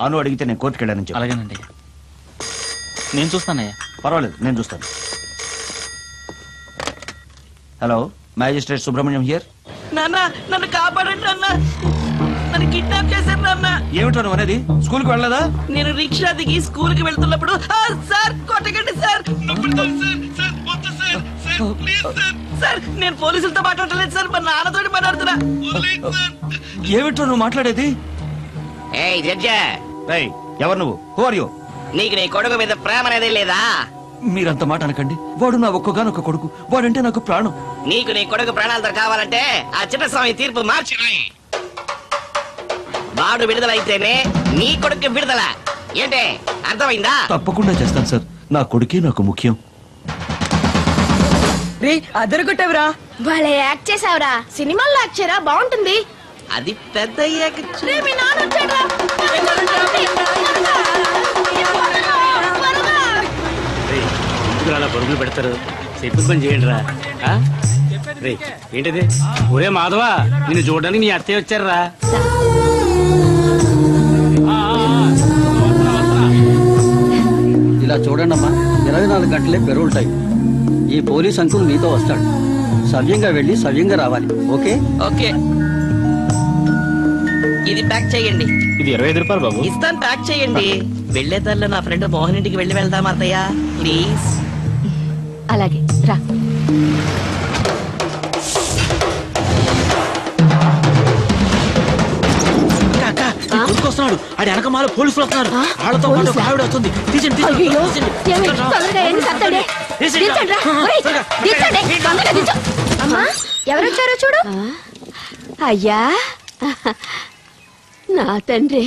అను అడిగితే నేను కోర్టుకు వెళ్ళానని చెప్పు. అలాగేనండి, నేను చూస్తానయ్యా. పర్వాలేదు, నేను చూస్తాను. Hello, magistrate Subrahmanyam here. నాన్న నన్ను కాపాడండి నాన్న, నన్ను కిడ్నాప్ చేశారు నాన్న. ఏమిటో నువ్వు అనేది? స్కూల్కి వెళ్ళదా? నేను రిక్షా దిగి స్కూల్ కి వెళ్తున్నప్పుడు సార్ కొట్టకండి సార్, సార్ నేను పోలీసులతో మాట్లాడలేదు సార్, మా నాన్నతో మాట్లాడుతున్నా. ఏమిటో నువ్వు మాట్లాడేది? ఏయ్ జడ్జా, రేయ్, ఎవరు నువ్వు? Who are you? నీకు నీ కొడుకు మీద ప్రేమ అనేది లేదా? మీరంత మాట అనకండి. వాడు నా ఒక్కగానొక్క కొడుకు. వాడంటే నాకు ప్రాణం. నీకు నీ కొడుకు ప్రాణాలతో కావాలంటే ఆ చిన్నస్వామి తీర్పు మార్చి వాడు విడుదలైతేనే నీ కొడుకు విడుదల. ఏంటే అర్థమైందా? తప్పకుండా చేస్తాను సార్. నా కొడుకే నాకు ముఖ్యం. రే అదరగొట్టవరా, వాళ్ళే యాక్ట్ చేసావురా, సినిమాల్లో యాక్ట్ చేయరా, బాగుంటుంది. అది పెద్ద రే, మీ నాన్న వచ్చాడురా. అలా పరుగులు పెడతారు, చెప్పి పని చేయండి రా. రే ఏంటిది? ఒరే మాధవా, నిన్ను చూడడానికి నీ అత్తయ్య వచ్చారా? ఇలా చూడండి అమ్మా, 24 గంటలే పెరోల్ టైం. ఈ పోలీస్ అంకుల్ మీతో వస్తాడు. సవ్యంగా వెళ్ళి సవ్యంగా రావాలి. ఓకే ఓకే, ఇది ప్యాక్ చేయండి. ఇది 25 రూపాయలు బాబు. ఇస్తాను, ప్యాక్ చేయండి. వెళ్లేదారిలో నా ఫ్రెండ్ మోహన్ ఇంటికి వెళ్ళి వెళ్దాం అత్తయ్య, ప్లీజ్. అలాగే రా. వస్తున్నాడు, ఆడి వెనకమాల పోలీసులు వస్తున్నారు. వాళ్ళతో పాటు ఒక ఆవిడ వస్తుంది. తీసండి, ఎవరొచ్చారో చూడు. అయ్యా, నా తండ్రి.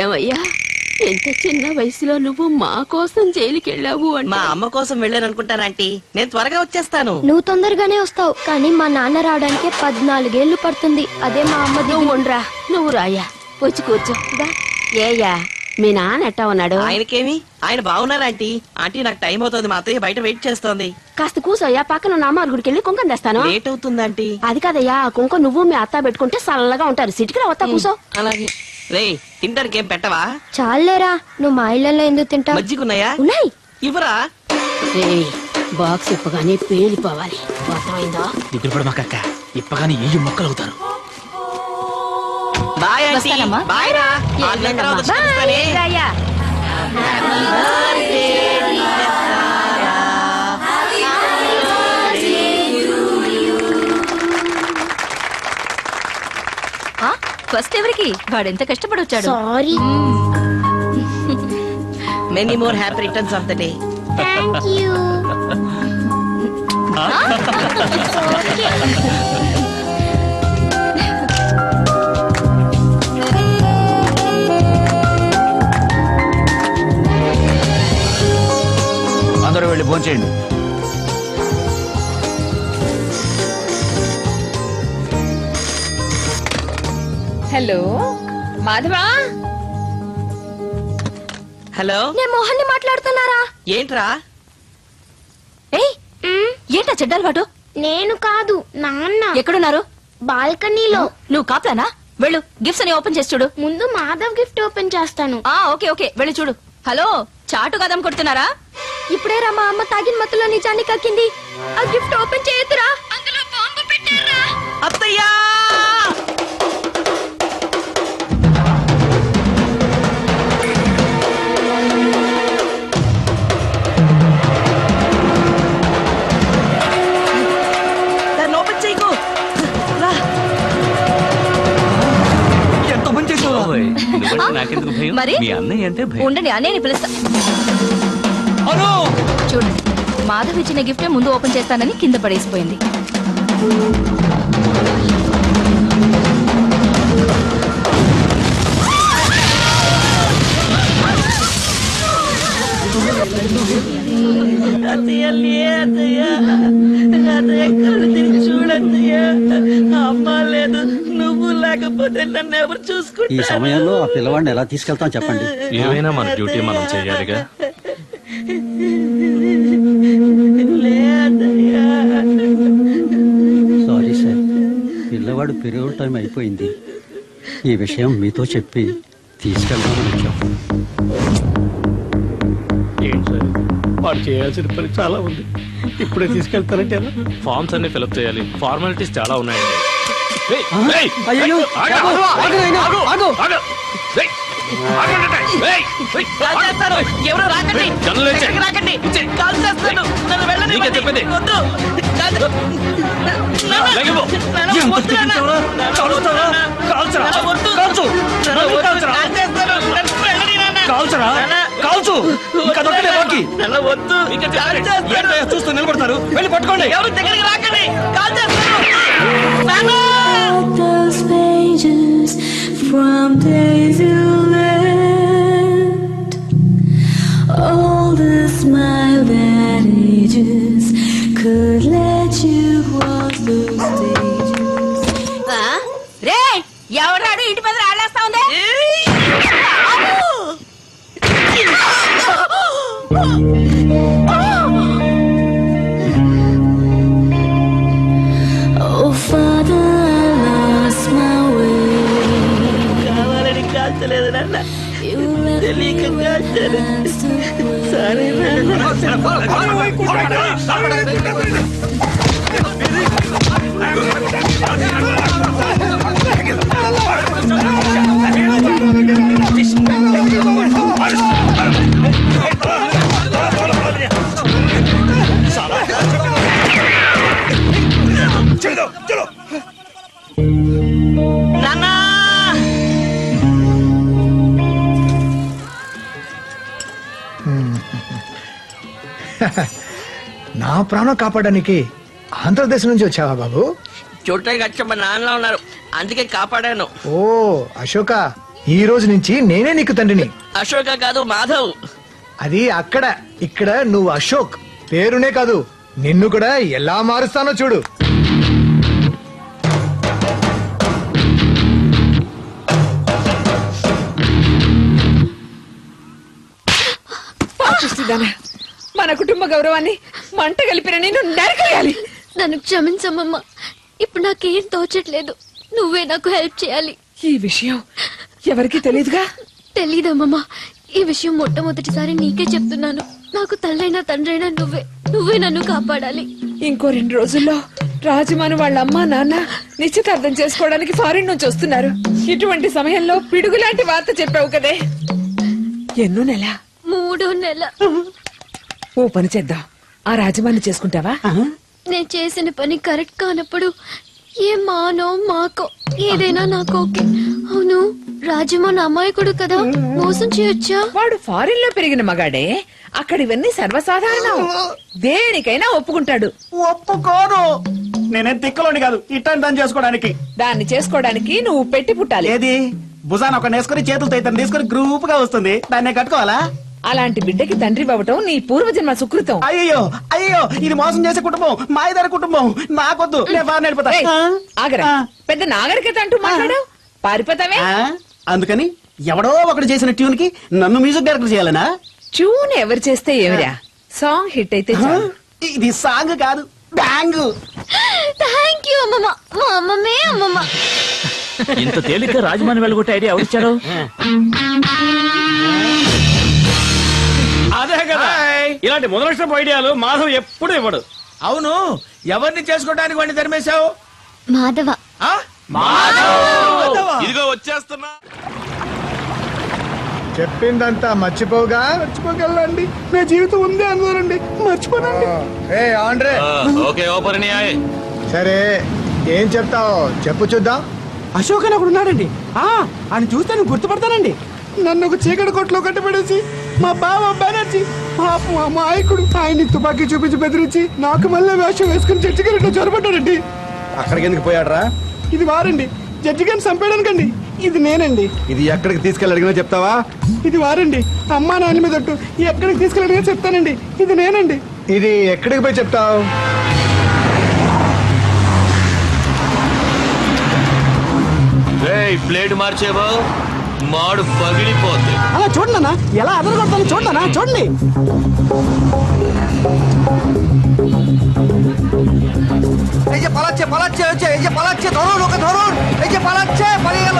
ఏమయ్యా, ఎంత చిన్న వయసులో నువ్వు మా కోసం జైలుకి వెళ్ళావు? మా అమ్మ కోసం వెళ్ళాను అనుకుంటానంటీ. నేను త్వరగా వచ్చేస్తాను. నువ్వు తొందరగానే వస్తావు, కానీ మా నాన్న రావడానికి 14 ఏళ్లు పడుతుంది. అదే మా అమ్మ. నువ్వు ఉండరా, నువ్వు రాయా, వచ్చి కూర్చో. ఏయ్యా, మీ నాన్న ఎట్టా ఉన్నాడు? ఆయనకేమి, ఆయన బాగున్నారు ఆంటీ. ఆంటీ నాకు టైం అవుతుంది, మా అత్తయ్య బయట వెయిట్ చేస్తోంది. కాస్త కూసోయ్యా, పక్కన ఉన్న అమ్మ గుడికి వెళ్ళి కుంకం తెస్తాను. లేట్ అవుతుంది ఆంటీ. అది కాదయ్యా, కుంకం నువ్వు మీ అత్త పెట్టుకుంటే చల్లగా ఉంటారు. సిటికి వస్తా, కూసో. అలాగే. రే, తింటానికి ఏం పెట్టవా? చాలేరా, నువ్వు మా ఇళ్లలో ఎందుకు తింటావు? మజ్జిగున్నాయా? ఉన్నాయి. ఇవ్వరా? బాక్స్ ఇప్పగానే పేలిపోవాలి, అర్థమైందా? దిగులు పడ మాకక్క, ఇప్పగానే ఏ మొక్కలు అవుతారు. Bye aunty. బాయ్ రా. ఫస్ట్ ఎవరికి? వాడెంత కష్టపడి వచ్చాడు. Sorry. Many more happy returns of the day. Thank you. అందరూ వెళ్ళి భోంచేయండి. హలో మాధవా. హలో, నేను మోహన్ ని మాట్లాడుతున్నారా? ఏంట్రా? ఏయ్, ఏంటా చెడ్డలవాటు? నేను కాదు, నాన్న. ఎక్కడున్నారు? బాల్కనీలో. నువ్వు కాప్లానా? వెళ్ళు, గిఫ్ట్స్ అని ఓపెన్ చేసి చూడు. ముందు మాధవ్ గిఫ్ట్ ఓపెన్ చేస్తాను. ఓకే ఓకే, వెళ్ళి చూడు. హలో, చాటు కదం కొడుతున్నారా? ఇప్పుడే రా, మా అమ్మ తాగిన మత్తులో నిజాన్ని కక్కింది. ఆ గిఫ్ట్ ఓపెన్ చేయొద్దురా, అందులో బాంబు పెట్టారా. అత్తయ్యా, దాన్ని ఓపెన్ చేయకు. రా. ఎంత పని చేసావు? నాకెందుకు భయం? మరి? మీ అన్నయ్య అంటే భయం. ఉండండి, అన్నయ్యని పిలుస్తా. అను! చూడండి, మాధవ్ ఇచ్చిన గిఫ్టే ముందు ఓపెన్ చేస్తానని కింద పడేసిపోయింది. అత్తయ్య లే, అత్తయ్య అత్తయ్య కళ్ళు తిరిగి చూడత్తయ్య. అమ్మ లేదు, నువ్వు లేకపోతే నన్ను ఎవరు ఈ చూసుకుంటారు? సమయంలో ఆ పిల్లవాడిని ఎలా తీసుకెళ్తాం చెప్పండి. ఏమైనా మన డ్యూటీ మనం చేయాలిగా. సారీ సార్, పిల్లవాడు పెరిగే టైం అయిపోయింది. ఈ విషయం మీతో చెప్పి తీసుకెళ్తామని వచ్చాం. ఏంటి సార్ వాడు చేయాల్సిన పని చాలా ఉంది. ఇప్పుడే తీసుకెళ్తానంటే ఎలా? ఫార్మ్స్ అన్ని ఫిలప్ చేయాలి, ఫార్మాలిటీస్ చాలా ఉన్నాయండి. ఏయ్, ఏయ్, అయ్యయ్యో, ఆగు, ఆగు, ఆగు, నాయనా, ఆగు, ఆగు. ఆగు. ఏయ్, ఆగండి. ఏయ్, ఏయ్, కాల్ చేస్తాను. ఎవరు రాకండి. జనరల్ ఇచ్చే. ఎక్కడికి రాకండి. కాల్ చేస్తాను. నన్ను వెళ్ళనివ్వండి. నీకే చెప్పేది. వద్దు. కాల్ చే- నాన్న, లెగిపో. నాన్న, ఎంత వద్దు నాన్న. తెగించావురా? నాన్న, కాలుస్తావా? వద్దు నాన్న. కాల్చరా? నాన్న, వద్దు. కాల్చు. నాన్న, నన్ను వద్దు. కాల్చరా? కాల్ చేస్తాను. నన్ను వెళ్ళని నాన్న. కాల్చరా? నాన్న, కాల్చు. ఇంకా వద్దు దొక్కడే నాన్న. బాకీ. నాన్న, వద్దు. కాల్ చేస్తాను. ఏంటయ్యా చూస్తూ నిలబడతారు? వెళ్ళి పట్టుకోండి. ఎవరు దగ్గరికి రాకండి. కాల్ చేస్తాను. నాన్న. those pages from days you left, all the smile that ages could let you cross those stages. రే ఎవరాడు ఇంటి మీద రాళ్ళేస్తా ఉంది? Oh Father, I lost my way. కావాలని కాల్చలేదు నాన్న. You left తెలియక కాల్చాను. us away. సారీ నాన్న. నాన్న. నా ప్రాణం కాపాడడానికి ఆంధ్రదేశం నుంచి వచ్చావా బాబు? చూడటానికి వచ్చా మా నాన్నలో ఉన్నారు, అందుకే కాపాడాను. ఓ అశోక, ఈ రోజు నుంచి నేనే నీకు తండ్రిని. అశోక కాదు, మాధవ్. అది అక్కడ, ఇక్కడ నువ్వు అశోక్. పేరునే కాదు, నిన్ను కూడా ఎలా మారుస్తానో చూడు. పాపిస్తుందానా? మన కుటుంబ గౌరవాన్ని మంట కలిపిన నేను నరకేయాలి. నన్ను క్షమించమ్మమ్మ. ఇప్పుడు నాకేం తోచట్లేదు. నువ్వే నాకు హెల్ప్ చేయాలి. ఈ విషయం ఎవరికి తెలియదుగా? తెలీదమ్మమ్మ. ఈ విషయం మొట్టమొదటిసారి నీకే చెప్తున్నాను. నాకు తల్లైనా తండ్రైనా నువ్వే నన్ను కాపాడాలి. ఇంకో 2 రోజుల్లో రాజమాను వాళ్ళ అమ్మా నాన్న నిశ్చితార్థం చేసుకోవడానికి ఫారిన్ నుంచి వస్తున్నారు. ఇటువంటి సమయంలో పిడుగులాంటి వార్త చెప్పావు కదే. ఎన్నో నెల? 3వ నెల. ఓ పని చేద్దాం, ఆ రాజమాన్ని చేసుకుంటావా? నేను చేసిన పని కరెక్ట్ కానప్పుడు ఏ మానో మాకో ఏదైనా నాకు ఓకే. అవును, రాజమోహన్ అమాయకుడు కదా, మోసం చేయొచ్చా? వాడు ఫారిన్ లో పెరిగిన మగాడే, అక్కడ ఇవన్నీ సర్వసాధారణం. దేనికైనా ఒప్పుకుంటాడు. ఒప్పుకోను. నేనేం తిక్కలోని కాదు ఇట్టని దాన్ని చేసుకోవడానికి. దాన్ని చేసుకోవడానికి నువ్వు పెట్టి పుట్టాలి. ఏది భుజాన ఒక నేసుకొని చేతులతో ఇతను తీసుకొని గ్రూప్ గా వస్తుంది, దాన్ని కట్టుకోవాలా? అలాంటి బిడ్డకి తండ్రి అవ్వటం నీ పూర్వజన్మ సుకృతం. అయ్యో అయ్యో, ఇది మోసం చేసే కుటుంబం, మాయదారి కుటుంబం. నాకొద్దు, నేను బాగా నడిపోతా. ఏయ్, ఆగరా. పెద్ద నాగరికత అంటూ మాట్లాడావు, పారిపోతావే. అందుకని ఎవడో ఒకటి చేసిన ట్యూన్ కి నన్ను మ్యూజిక్ డైరెక్టర్ చేయాలనా? ట్యూన్ ఎవరు చేస్తే ఏమిరా, సాంగ్ హిట్ అయితే చాలు. ఇది సాంగ్ కాదు, బ్యాంగ్. థ్యాంక్ యూ అమ్మమ్మ. మా అమ్మమ్మే అమ్మమ్మ. ఇంత తేలిక రాజమాని వెళ్ళగొట్టే ఐడియా ఎవరిచ్చారు? అదే కదా, ఇలాంటి మొదలక్షపు ఐడియాలు మాధవ్ ఎప్పుడు ఇవ్వడు. అవును, ఎవరిని చేసుకోవడానికి వాడిని తరిమేశావు? మాధవ. ఇదిగో వచ్చేస్తున్నా. చెప్పిందంతా మర్చిపోగా. మర్చిపోగలండి, నా జీవితం ఉంది అన్నారండి, మర్చిపోనండి. ఏ ఆండ్రే, ఓకే ఓపర్ సరే ఏం చెప్తావు చెప్పు చూద్దాం. అశోక్ అని ఒకడు ఉన్నాడండి, ఆయన చూస్తే నేను గుర్తుపడతానండి. నన్ను ఒక చీకటి కొట్లో కట్టబడేసి మా బావ బెనర్జీ మా మాయకుడు ఆయన్ని తుపాకీ చూపించి బెదిరించి నాకు మళ్ళీ వేషం వేసుకుని జడ్జి గారిలో చొరబడ్డాడండి. అక్కడికి ఎందుకు పోయాడరా? ఇది వారండి, జడ్జి గారిని చంపేయడానికండి. ఇది నేనండి. ఇది ఎక్కడికి తీసుకెళ్ళి అడిగినా చెప్తావా? ఇది వారండి, అమ్మా నాన్న మీద ఒట్టు. ఎక్కడికి తీసుకెళ్ళడిగా చెప్తానండి. ఇది నేనండి. ఇది ఎక్కడికి పోయి చెప్తావు? ప్లేట్ మార్చేవా, మాడు పగిలిపోద్ది. అలా చూడన్నా, ఎలా అదలు కొడతాను చూడన్నా, చూడండి. এই যে পালাচ্ছে পালাচ্ছে হচ্ছে, এই যে পালাচ্ছে, ধরুন ওকে ধরুন, এই যে পালাচ্ছে, পালিয়ে গেল।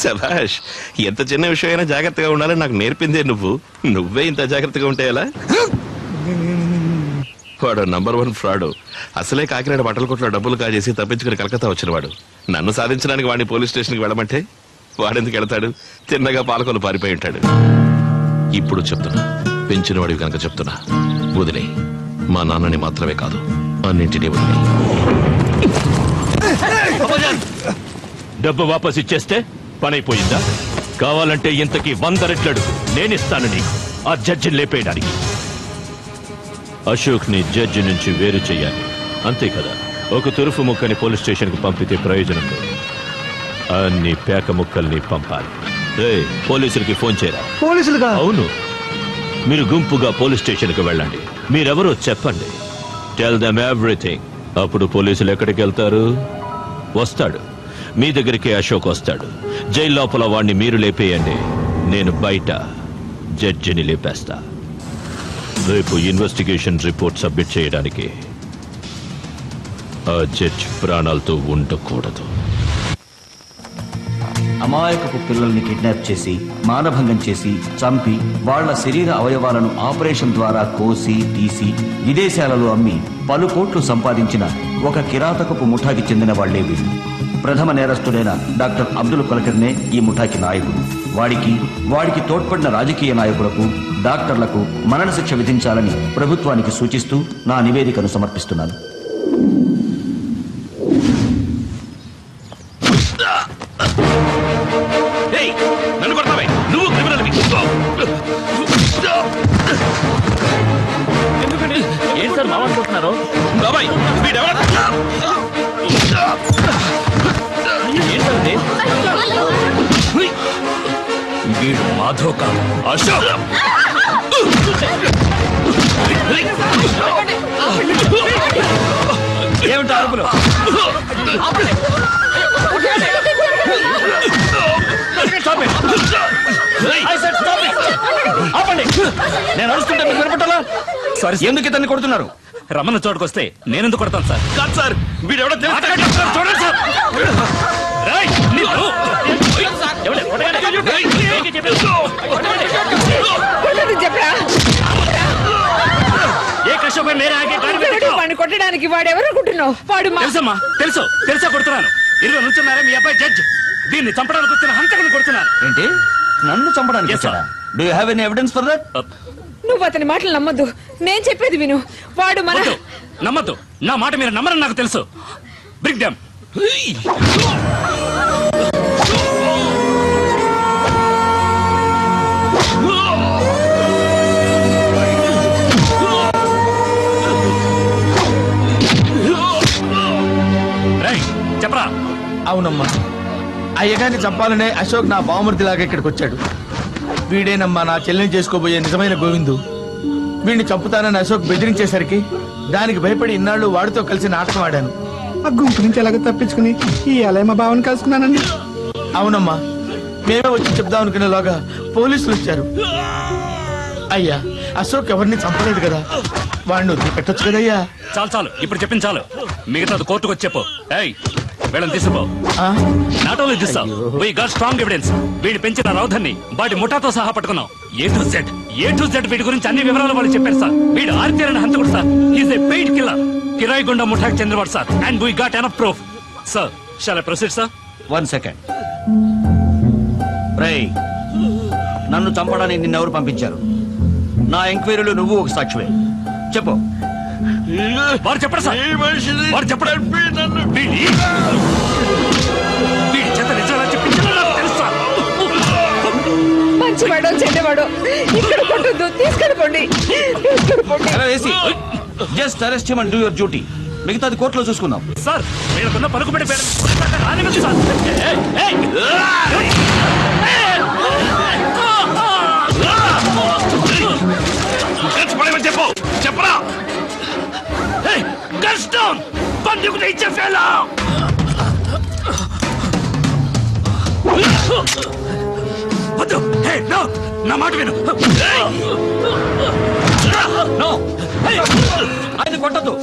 శభాష్, ఎంత చిన్న విషయమైనా జాగ్రత్తగా ఉండాలని నాకు నేర్పిందే నువ్వే ఇంత జాగ్రత్తగా ఉంటే ఎలా? వాడు నంబర్ 1 ఫ్రాడ్. అసలే కాకినాడ బట్టల కొట్లో డబ్బులు కాజేసి తప్పించుకుని కలకత్తా వచ్చినవాడు. నన్ను సాధించడానికి వాడిని పోలీస్ స్టేషన్కి వెళ్ళమంటే వాడెందుకు వెళతాడు? తిన్నగా పాలకొలు పారిపోయి ఉంటాడు. ఇప్పుడు చెప్తున్నా, పెంచిన వాడివి కనుక చెప్తున్నా, వదిలే. మా నాన్నని మాత్రమే కాదు, అన్నింటినీ వదిలే. డబ్బు వాపస్ ఇచ్చేస్తే పనైపోయిందా? కావాలంటే ఇంతకి 100 రెట్లడు నేనిస్తాను నీకు, ఆ జడ్జిని లేపేయడానికి. అశోక్ ని జడ్జి నుంచి వేరు చెయ్యాలి, అంతే కదా? ఒక తురుపు ముక్కని పోలీస్ స్టేషన్ కు పంపితే ప్రయోజనం లేదు, అన్ని పేక ముక్కల్ని పంపాలి. పోలీసులకి ఫోన్ చేయరా. పోలీసులుగా? అవును, మీరు గుంపుగా పోలీస్ స్టేషన్ కు వెళ్ళండి. మీరెవరో చెప్పండి, టెల్ దెమ్ ఎవ్రీథింగ్. అప్పుడు పోలీసులు ఎక్కడికి వెళ్తారు? వస్తాడు మీ దగ్గరికి. అశోక్ వస్తాడు. జైలు లోపల వాణ్ణి మీరు లేపేయండి, నేను బయట జడ్జిని లేపేస్తా. రేపు ఇన్వెస్టిగేషన్ రిపోర్ట్ సబ్మిట్ చేయడానికి ఆ జడ్జి ప్రాణాలతో ఉండకూడదు. అమాయకపు పిల్లల్ని కిడ్నాప్ చేసి, మానభంగం చేసి, చంపి వాళ్ల శరీర అవయవాలను ఆపరేషన్ ద్వారా కోసి తీసి విదేశాలలో అమ్మి పలు కోట్లు సంపాదించిన ఒక కిరాతకపు ముఠాకి చెందిన వాళ్లే వీళ్ళు. ప్రథమ నేరస్తుడైన డాక్టర్ అబ్దుల్ కలకర్నే ఈ ముఠాకి నాయకుడు. వాడికి తోడ్పడిన రాజకీయ నాయకులకు, డాక్టర్లకు మరణశిక్ష విధించాలని ప్రభుత్వానికి సూచిస్తూ నా నివేదికను సమర్పిస్తున్నాను. నన్ను కొడతావే, నువ్వు క్రిమినల్వి. ఏం సార్ మాట్లాడుతున్నారు? బాబాయ్, వీడెవరు? ఏంటండి? వీడు మాధవ్ కాదు, అశోక్. ఏమిటి అరుపులు? నేను అరుస్తుంటే మీకు వినపట్టాలా? ఎందుకు ఇతన్ని కొడుతున్నారు? రమణ చోటుకొస్తే నేనెందుకు కొడతాను సార్? కాదు సార్, వీడెవడో చూడండి సార్. రేయ్, నిన్ను. చెప్పరా? ఏ కష్టపై మేరే ఆగే గాడి మీద పెట్టు. వాడిని కొట్టడానికి వాడెవరనుకుంటున్నావు? వాడు తెలుసమ్మా, తెలుసా కొడుతున్నాను. 20 నుంచున్నారా మీ అబ్బాయి జడ్జ్? దీన్ని చంపడానికి వచ్చిన హంతకుని కొడుతున్నాను. ఏంటి? నన్ను చంపడానికి వచ్చారా? Do you have any evidence for that? నువ్వు అతని మాటలు నమ్మద్దు, నేను చెప్పేది విను. వాడు మన నమ్మద్దు, నా మాట మీరు నమ్మరని నాకు తెలుసు. Brick them. చెప్పరా? అవునమ్మా, అయ్యగారిని చంపాలనే అశోక్ నా బావమూర్తిలాగా ఇక్కడికి వచ్చాడు. వీడేనమ్మా నా చెల్లెని చేసుకోబోయే నిజమైన గోవిందు. వీడిని చంపుతానని అశోక్ బెదిరించేసరికి దానికి భయపడి ఇన్నాళ్ళు వాడితో కలిసి నాటకం ఆడాను. ఆ గుంపు నుంచి ఎలాగో తప్పించుకుని ఈ అలయమ భావన కలుసుకున్నానండి. అవునమ్మా, మేమే వచ్చి చెప్దాం అనుకునేలాగా పోలీసులు వచ్చారు. అయ్యా, అశోక్ ఎవరిని చంపలేదు కదా, వాడిని వదిలి పెట్టొచ్చు కదయ్యా. చాలు, ఇప్పుడు చెప్పింది చాలు. మిగతాది కోర్టుకు వచ్చి చెప్పు. ఏయ్, వీళ్ళని తీసుకో. Not only this, we got strong evidence. వీడి పెంచిన రౌధన్ని వాడి ముఠాతో సహా పట్టుకున్నాం. ఏ టు జెడ్ వీడి గురించి అన్ని వివరాలు వాళ్ళు చెప్పారు సార్. వీడు ఆరితేరని హంతకుడు sir. Is a paid killer. కిరాయి గుండా ముఠాకి చెందినవాడు sir. And we got enough proof. Sir, shawl I proceed sir? 1 second. రేయ్, నన్ను చంపడానికి నిన్నెవరు పంపించారు? నా ఎంక్వైరీలో నువ్వు ఒక సాక్షివే. చెప్పు. వారు చెప్పడు సార్, వారు చెప్పడు. వీడి చేత నిజాలు చెప్పించాలో నాకు తెలుసు సార్. మంచివాడో చెడ్డవాడో ఇక్కడ కొట్టొద్దు, తీసుకెళ్ళిపోండి. Just arrest him and do your duty. మిగతాది కోర్టులో చూసుకుందాం. సార్, వీళ్ళకున్న పలుకుబడి పేరు సార్. చెప్పు, చెప్పరా? కష్టం బందుకు ఇచ్చే ఫెలో. వద్దు, నా మాట విను. ఆయన కొట్టద్దు.